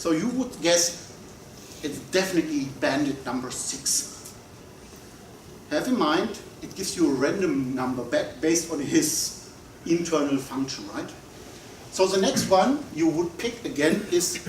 So you would guess it's definitely bandit number 6. Have in mind, it gives you a random number back based on his internal function, right? So the next one you would pick again is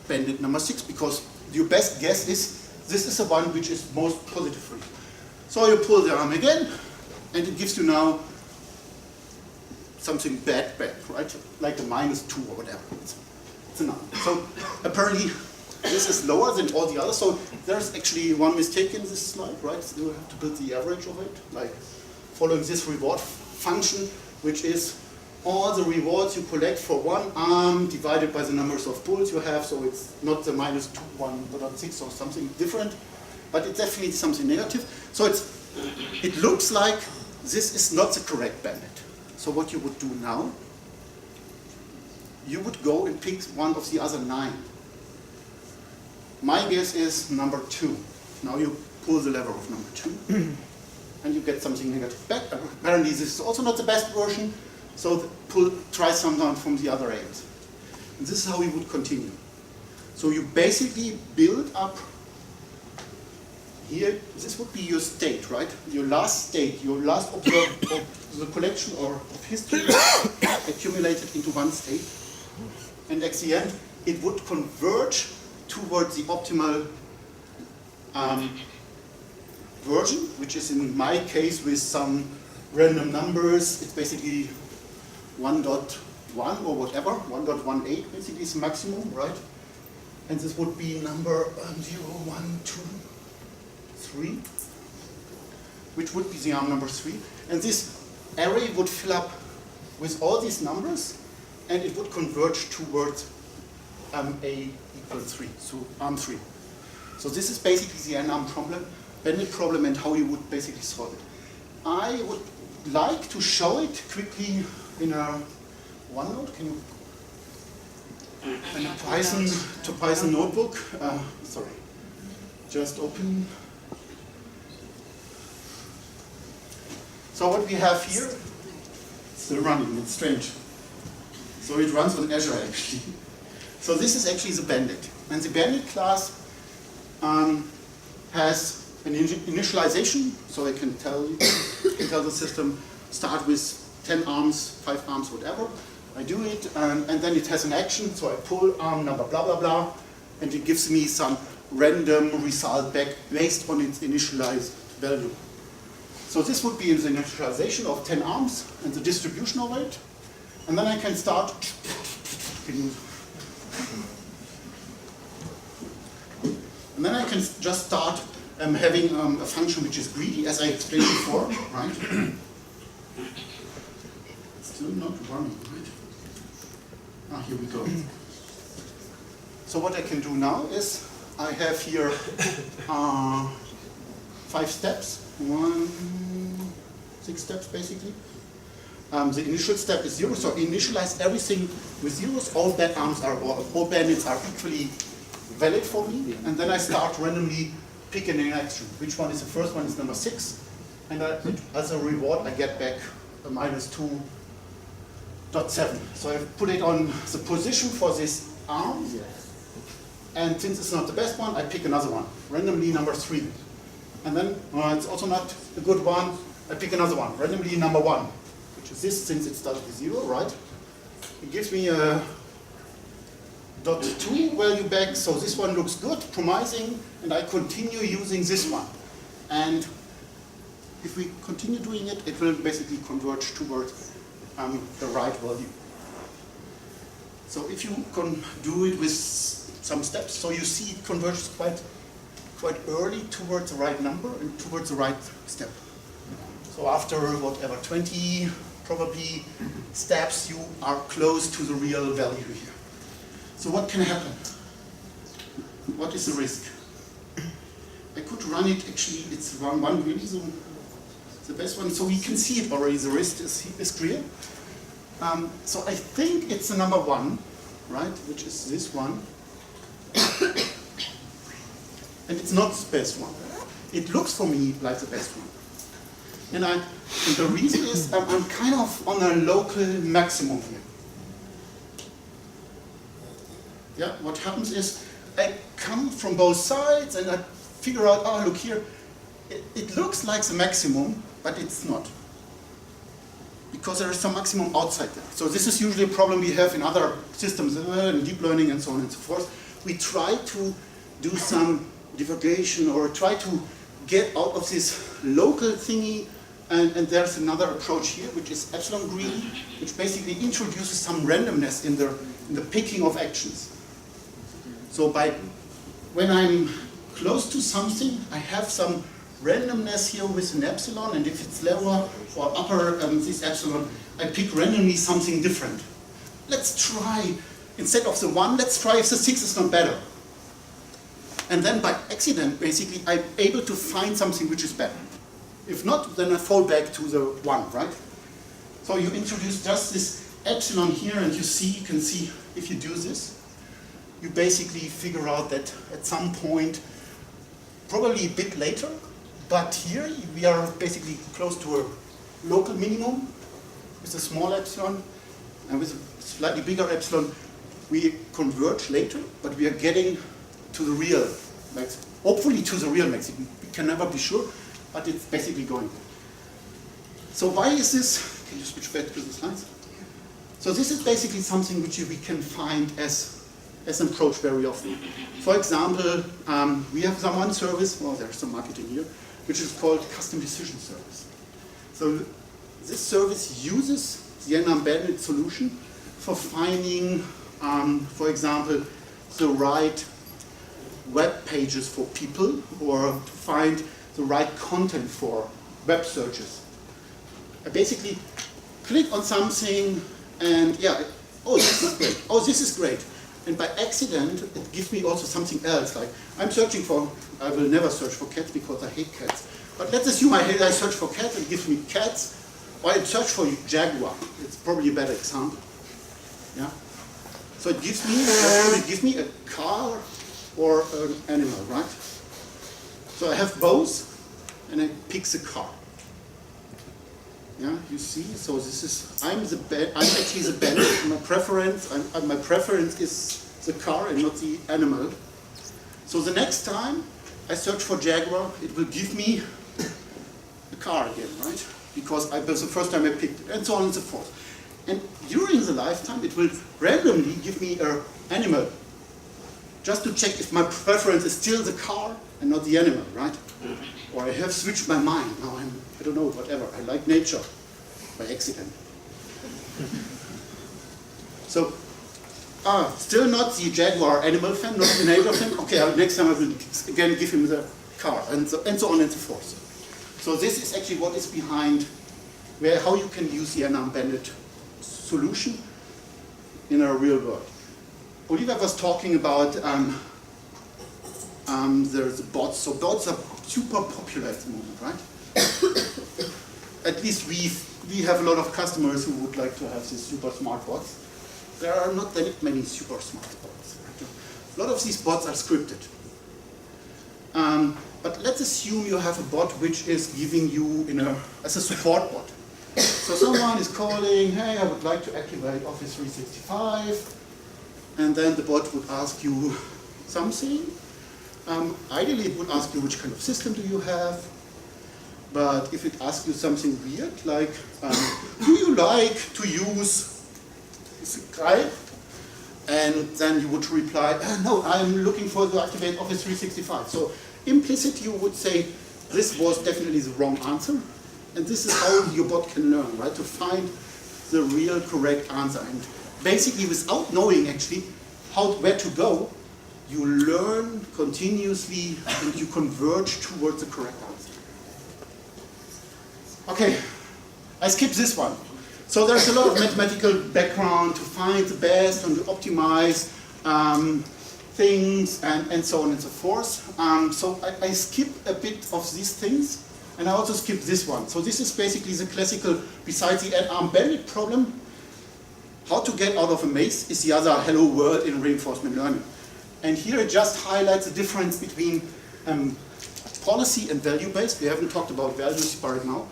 bandit number 6, because your best guess is this is the one which is most positive for you. So you pull the arm again, and it gives you now something bad back, right? Like a -2 or whatever. It's a number. So apparently this is lower than all the others. So there's actually one mistake in this slide, right? So you have to build the average of it, like following this reward function, which is all the rewards you collect for one arm divided by the numbers of pulls you have. So it's not the -2, 1.6 or something different, but it's definitely something negative. So it looks like this is not the correct bandit. So what you would do now, you would go and pick one of the other 9. My guess is number 2. Now you pull the lever of number 2, and you get something negative back. Apparently this is also not the best version, so try someone from the other 8. And this is how we would continue. So you basically build up here, this would be your state, right? Your last state, your last observed of the collection or of history accumulated into one state. And at the end, it would converge towards the optimal version, which is in my case with some random numbers. It's basically 1.1 or whatever, 1.18 basically is maximum, right? And this would be number 0, 1, 2, 3, which would be the arm number 3. And this array would fill up with all these numbers, and it would converge towards A equals 3, so arm 3. So this is basically the n-arm problem, bandit problem, and how you would basically solve it. I would like to show it quickly in a OneNote. Can you? In a Python notebook. Sorry, just open. So what we have here, it's still running, it's strange. So it runs on Azure actually. So this is actually the bandit. And the bandit class has an initialization, so I can tell the system, start with 10 arms, 5 arms, whatever. I do it, and then it has an action, so I pull arm number blah blah blah, and it gives me some random result back based on its initialized value. So this would be the initialization of 10 arms and the distribution of it. And then I can start, and then I can just start having a function which is greedy, as I explained before, right? It's still not running, right? Ah, here we go. So what I can do now is, I have here 5 steps. 6 steps basically. The initial step is 0, so initialize everything with zeros. All bad arms are, or all bandits are equally valid for me, and then I start randomly picking an action. Which one is the first one? Is number 6, and as a reward I get back a -2.7. So I put it on the position for this arm, and since it's not the best one, I pick another one, randomly number 3. And then, it's also not a good one, I pick another one, randomly number 1, which is this, since it started with 0, right? It gives me a .2 value back, so this one looks good, promising, and I continue using this one. And if we continue doing it, it will basically converge towards the right value. So if you can do it with some steps, so you see it converges quite early towards the right number and towards the right step. So after whatever, 20 probably steps, you are close to the real value here. So what can happen? What is the risk? I could run it, actually it's one really the best one, so we can see it already, the risk is clear. So I think it's the number 1, right, which is this one. And it's not the best one. It looks for me like the best one. And the reason is I'm kind of on a local maximum here. Yeah, what happens is I come from both sides and I figure out, oh, look here, it looks like the maximum, but it's not. Because there is some maximum outside there. So this is usually a problem we have in other systems, in deep learning and so on and so forth. We try to do some divagation or try to get out of this local thingy, and there's another approach here, which is epsilon green, which basically introduces some randomness in the picking of actions. So when I'm close to something, I have some randomness here with an epsilon, and if it's lower or upper this epsilon, I pick randomly something different. Let's try, instead of the 1, let's try if the 6 is not better. And then by accident, basically, I'm able to find something which is better. If not, then I fall back to the 1, right? So you introduce just this epsilon here, and you can see if you do this, you basically figure out that at some point, probably a bit later, but here we are basically close to a local minimum with a small epsilon, and with a slightly bigger epsilon, we converge later, but we are getting to the real maximum. Hopefully to the real maximum. We can never be sure, but it's basically going. So why is this? Can you switch back to the slides? So this is basically something which we can find as an approach very often. For example, we have one service, well, there's some marketing here, which is called custom decision service. So this service uses the embedded solution for finding, for example, the right web pages for people, or to find the right content for web searches. I basically click on something and oh, this is great. Oh, this is great. And by accident, it gives me also something else. Like I'm searching for, I will never search for cats because I hate cats. But let's assume I search for cats, it gives me cats, or I search for jaguar. It's probably a better example. Yeah. So it gives me a car or an animal, right? So I have both, and I pick the car. Yeah, you see. So this is I'm actually the bandit. My preference is the car and not the animal. So the next time I search for jaguar, it will give me the car again, right? Because it was the first time I picked it, and so on and so forth. And during the lifetime, it will randomly give me an animal, just to check if my preference is still the car and not the animal, right? Or I have switched my mind. Now I don't know, whatever. I like nature by accident. So, still not the jaguar animal fan, not the neighbor fan. Okay, next time I will again give him the car, and so on and so forth. So this is actually what is behind how you can use the unbounded solution in a real world. Olivia was talking about the bots. So bots are super popular at the moment, right? At least we have a lot of customers who would like to have these super smart bots. There are not that many super smart bots. Right? A lot of these bots are scripted. But let's assume you have a bot which is giving you as a support bot. So someone is calling, hey, I would like to activate Office 365. And then the bot would ask you something. Ideally, it would ask you which kind of system do you have. But if it asks you something weird, like, do you like to use Skype? And then you would reply, no, I'm looking to activate Office 365. So implicit, you would say, this was definitely the wrong answer. And this is how your bot can learn, right? To find the real correct answer. And basically, without knowing actually where to go, you learn continuously and you converge towards the correct answer. Okay, I skipped this one. So there's a lot of mathematical background to find the best and to optimize things and so on and so forth. So I skip a bit of these things, and I also skip this one. So this is basically the classical, besides the arm-bandit problem, how to get out of a maze is the other hello world in reinforcement learning. And here it just highlights the difference between policy and value-based. We haven't talked about values right now.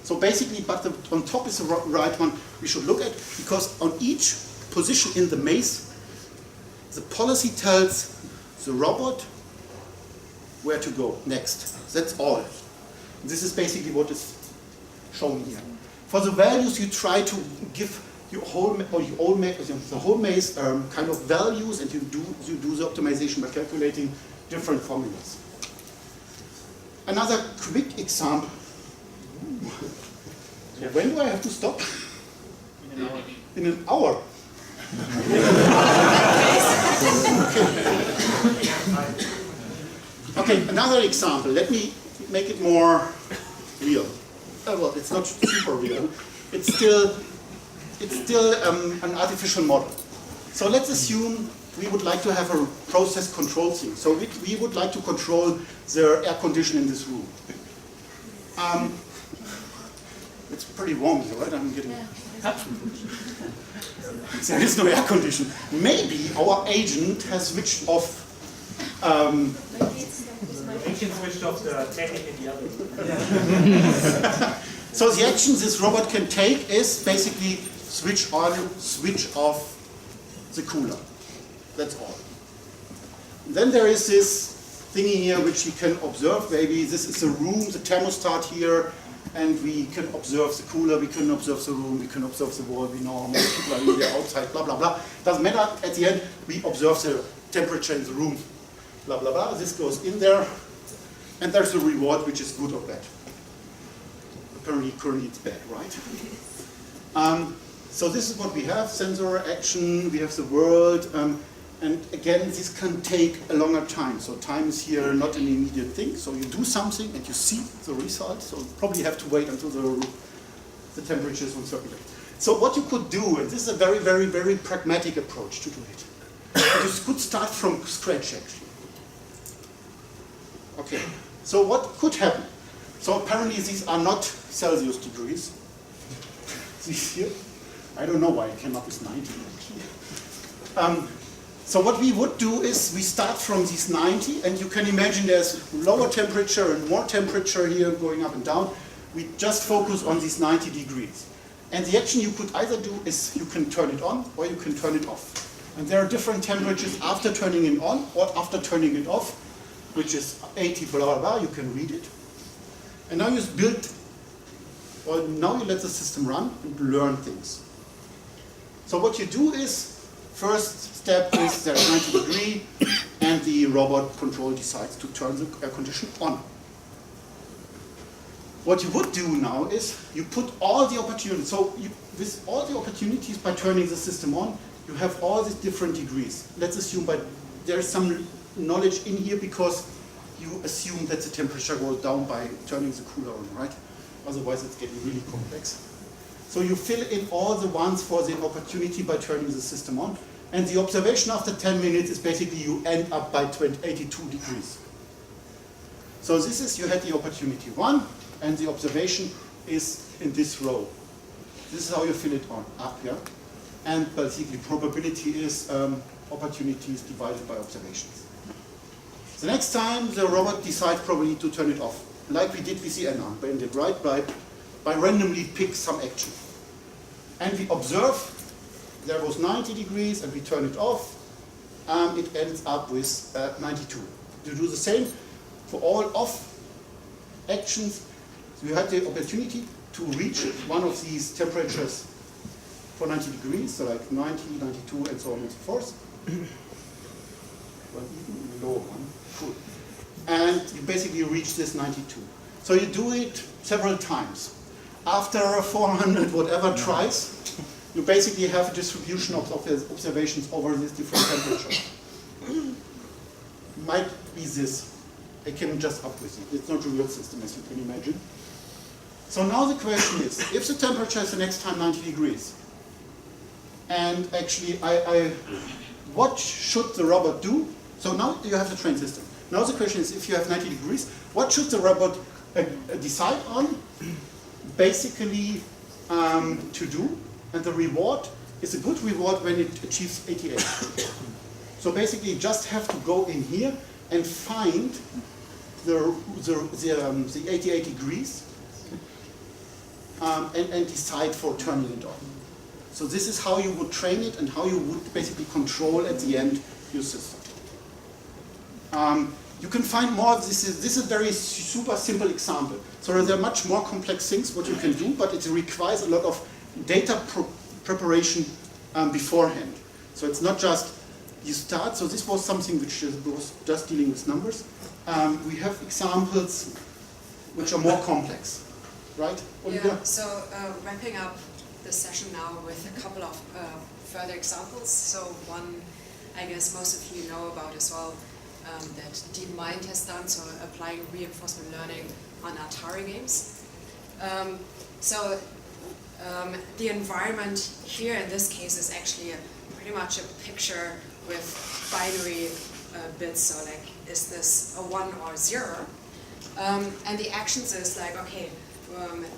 So basically, but on top is the right one we should look at, because on each position in the maze, The policy tells the robot where to go next. That's all. This is basically what is shown here. For the values, you try to give your whole the whole maze kind of values, and you do the optimization by calculating different formulas. Another quick example. When do I have to stop? In an hour. In an hour. Okay, another example. Let me make it more real. Well, it's not super real. It's still an artificial model. So let's assume we would like to have a process control thing. So we would like to control the air condition in this room. It's pretty warm here, right? I'm getting. There is no air condition. Maybe our agent has switched off. Agent switched off the technique in the other room. So the action this robot can take is basically switch on, switch off the cooler. That's all. Then there is this thingy here which you can observe. Maybe this is the room, the thermostat here, and we can observe the cooler, we can observe the room, we can observe the wall. We know how many people are in there, outside, blah, blah, blah. Doesn't matter. At the end, we observe the temperature in the room, blah, blah, blah. This goes in there, and there's a reward which is good or bad. Apparently, currently it's bad, right? So this is what we have, sensor action, we have the world, and again, this can take a longer time. So time is here not an immediate thing. So you do something and you see the result. So you probably have to wait until the temperature is on a certain rate. So what you could do, and this is a very, very, very pragmatic approach to do it. You could start from scratch, actually. Okay, so what could happen? So apparently these are not Celsius degrees. These here, I don't know why I came up with 90 actually. So what we would do is we start from these 90, and you can imagine there's lower temperature and more temperature here going up and down. We just focus on these 90 degrees. And the action you could either do is you can turn it on or you can turn it off. And there are different temperatures after turning it on or after turning it off, which is 80 blah blah blah, you can read it. And now you build, or now you let the system run and learn things. So what you do is, first step is there's 90 degree and the robot control decides to turn the air condition on. What you would do now is you put all the opportunities, so with all the opportunities by turning the system on, you have all these different degrees. Let's assume, but there's some knowledge in here because you assume that the temperature goes down by turning the cooler on, right? Otherwise it's getting really complex. So you fill in all the ones for the opportunity by turning the system on. And the observation after 10 minutes is basically you end up by 82 degrees. So this is, you had the opportunity 1, and the observation is in this row. This is how you fill it on, up here. And basically probability is opportunities divided by observations. The next time the robot decides probably to turn it off, like we did with the n-arm, right? By randomly pick some action. And we observe there was 90 degrees and we turn it off, it ends up with 92. You do the same for all off actions. So you had the opportunity to reach one of these temperatures for 90 degrees, so like 90, 92, and so on and so forth. Well, even lower one. Cool. And you basically reach this 92. So you do it several times. After 400 whatever tries, you basically have a distribution of observations over these different temperatures. Might be this. I came just up with it. It's not a real system, as you can imagine. So now the question is, if the temperature is the next time 90 degrees, and actually what should the robot do? So now you have the train system. Now the question is, if you have 90 degrees, what should the robot decide on? Basically to do, and the reward is a good reward when it achieves 88. So basically you just have to go in here and find the 88 degrees and decide for turning it on. So this is how you would train it and how you would basically control at the end your system. You can find more. This is a very super simple example. So there are much more complex things what you can do, but it requires a lot of data preparation beforehand. So it's not just you start. So this was something which was just dealing with numbers. We have examples which are more complex, right? Olivia? Yeah. So wrapping up the session now with a couple of further examples. So one, I guess most of you know about as well. That DeepMind has done, so applying reinforcement learning on Atari Games. The environment here in this case is actually pretty much a picture with binary bits, so like, is this a 1 or 0? And the actions is like, okay,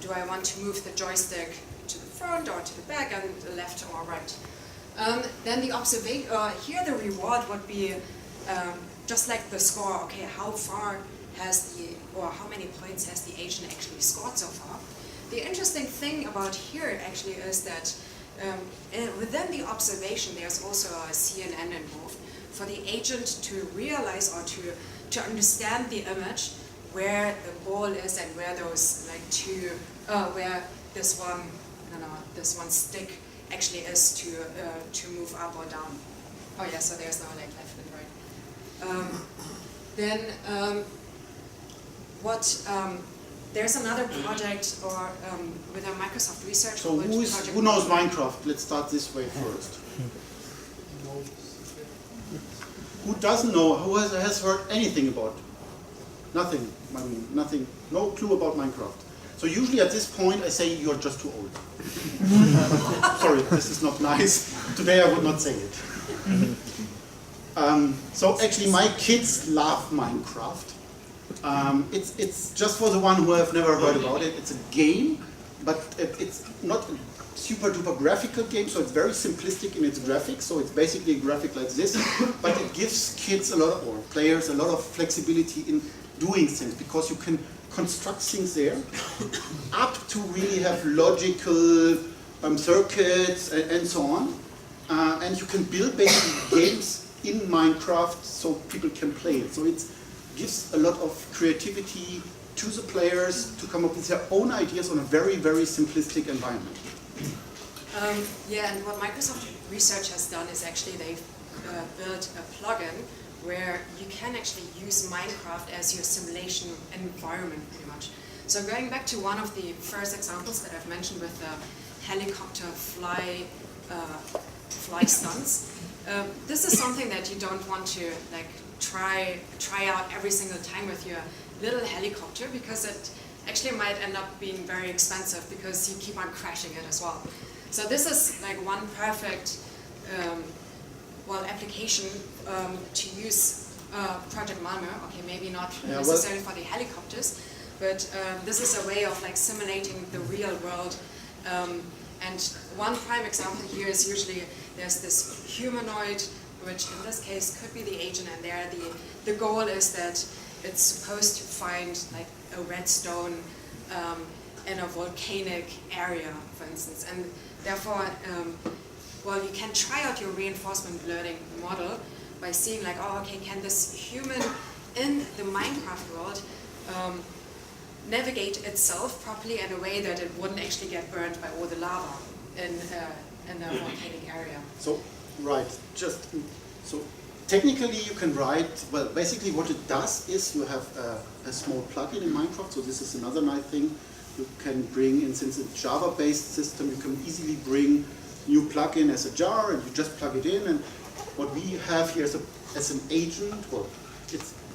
do I want to move the joystick to the front or to the back and left or right? Then the observation, here the reward would be just like the score, okay, how far has or how many points has the agent actually scored so far? The interesting thing about here actually is that within the observation there's also a CNN involved for the agent to realize or to understand the image, where the ball is and where those like where this one stick actually is to move up or down. Oh yeah, so there's no like left and right. There's another project or with a Microsoft research. So who knows Minecraft? Let's start this way first. Who doesn't know? Who has heard anything about? Nothing. I mean, nothing. No clue about Minecraft. So usually at this point I say you're just too old. Sorry, this is not nice. Today I would not say it. So actually my kids love Minecraft. It's just for the one who have never heard about it. It's a game, but it's not a super duper graphical game, so it's very simplistic in its graphics. So it's basically a graphic like this, but it gives kids or players a lot of flexibility in doing things, because you can construct things there up to really have logical circuits and so on. And you can build basically games in Minecraft so people can play it. So it gives a lot of creativity to the players to come up with their own ideas on a very, very simplistic environment. Yeah, and what Microsoft Research has done is actually they've built a plugin where you can actually use Minecraft as your simulation environment pretty much. So going back to one of the first examples that I've mentioned with the helicopter fly stunts, this is something that you don't want to like try out every single time with your little helicopter, because it actually might end up being very expensive because you keep on crashing it as well. So this is like one perfect application to use Project Malmö. Okay, maybe not necessarily for the helicopters, but this is a way of like simulating the real world. And one prime example here is usually there's this humanoid, which in this case could be the agent, and there the goal is that it's supposed to find like a redstone in a volcanic area, for instance. And therefore, you can try out your reinforcement learning model by seeing like, oh, okay, can this human in the Minecraft world navigate itself properly in a way that it wouldn't actually get burned by all the lava in a volcanic area. So, right, so technically you can write, well, basically what it does is you have a small plugin in Minecraft, so this is another nice thing you can bring in. Since it's a Java-based system, you can easily bring new plugin as a jar and you just plug it in, and what we have here as an agent, well,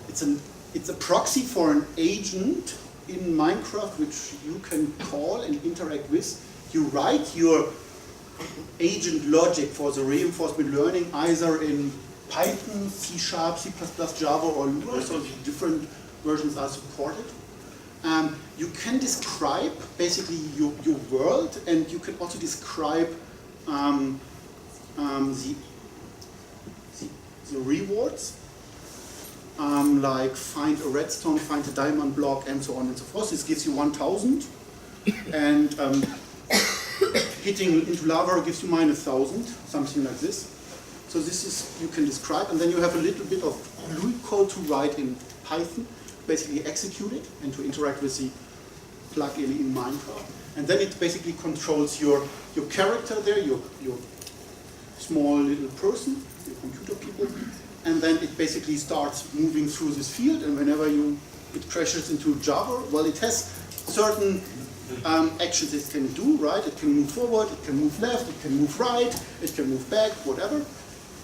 it's a proxy for an agent in Minecraft which you can call and interact with. You write your agent logic for the reinforcement learning either in Python, C#, C++, Java, or Lua, so different versions are supported. You can describe basically your world, and you can also describe the rewards, like find a redstone, find a diamond block, and so on and so forth. This gives you 1,000, and hitting into lava gives you -1,000, something like this. So this is, you can describe, and then you have a little bit of GUI code to write in Python, basically execute it, and to interact with the plugin in Minecraft. And then it basically controls your character there, your small little person, your computer people, and then it basically starts moving through this field, and whenever it crashes into Java, well, it has certain actions it can do, right? It can move forward, it can move left, it can move right, it can move back, whatever.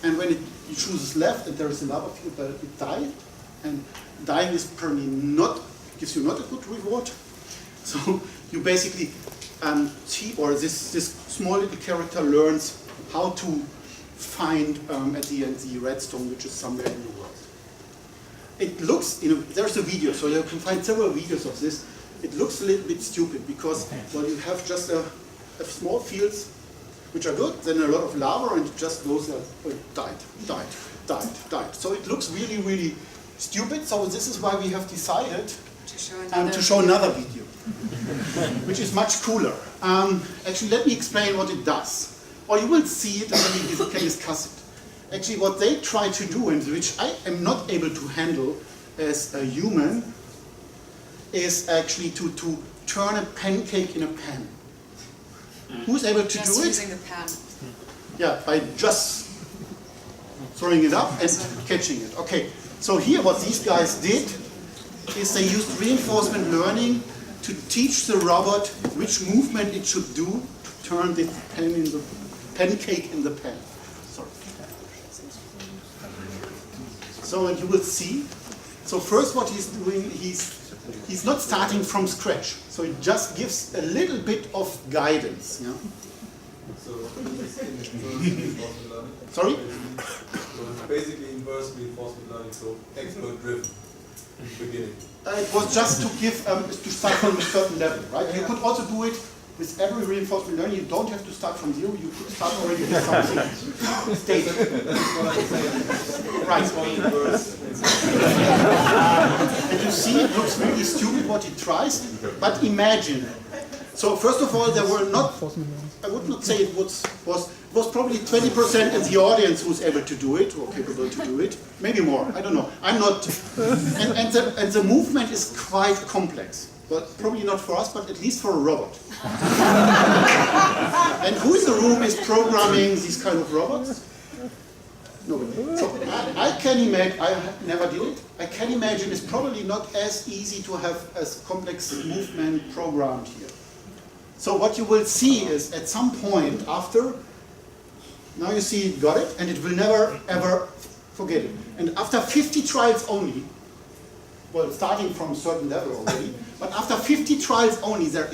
And when it chooses left and there is another field that it died, and dying is probably gives you not a good reward. So you basically see, or this small little character learns how to find at the end the redstone, which is somewhere in the world. It looks, there's a video, so you can find several videos of this. It looks a little bit stupid because, well, you have just a small fields which are good, then a lot of lava, and it just goes died. So it looks really, really stupid. So this is why we have decided to show another video, which is much cooler. Actually, let me explain what it does. Or you will see it and then we can discuss it. Actually, what they try to do, and which I am not able to handle as a human, is actually to turn a pancake in a pan. Who's able to do it? Just using the pan. Yeah, by just throwing it up and catching it. Okay, so here what these guys did is they used reinforcement learning to teach the robot which movement it should do to turn the pancake in the pan. Sorry. So and you will see. So first what he's doing, he's not starting from scratch. So it just gives a little bit of guidance. Yeah? So it's inversely reinforcement learning. Sorry? So it's basically inverse reinforcement learning, so expert driven in the beginning. It was just to give to start from a certain level, right? You could also do it with every reinforcement learning. You don't have to start from zero. You could start already with something stable. Right. And you see, it looks really stupid what he tries, but imagine. So first of all, there were not, I would not say it was probably 20% in the audience who's able to do it, or capable to do it. Maybe more, I don't know. I'm not, and the movement is quite complex. But probably not for us, but at least for a robot. And who in the room is programming these kind of robots? Nobody. So I can imagine, I never did it, I can imagine it's probably not as easy to have as complex movement programmed here. So what you will see is at some point after, now you see it got it, and it will never ever forget it. And after 50 trials only, well, starting from a certain level already, but after 50 trials only, there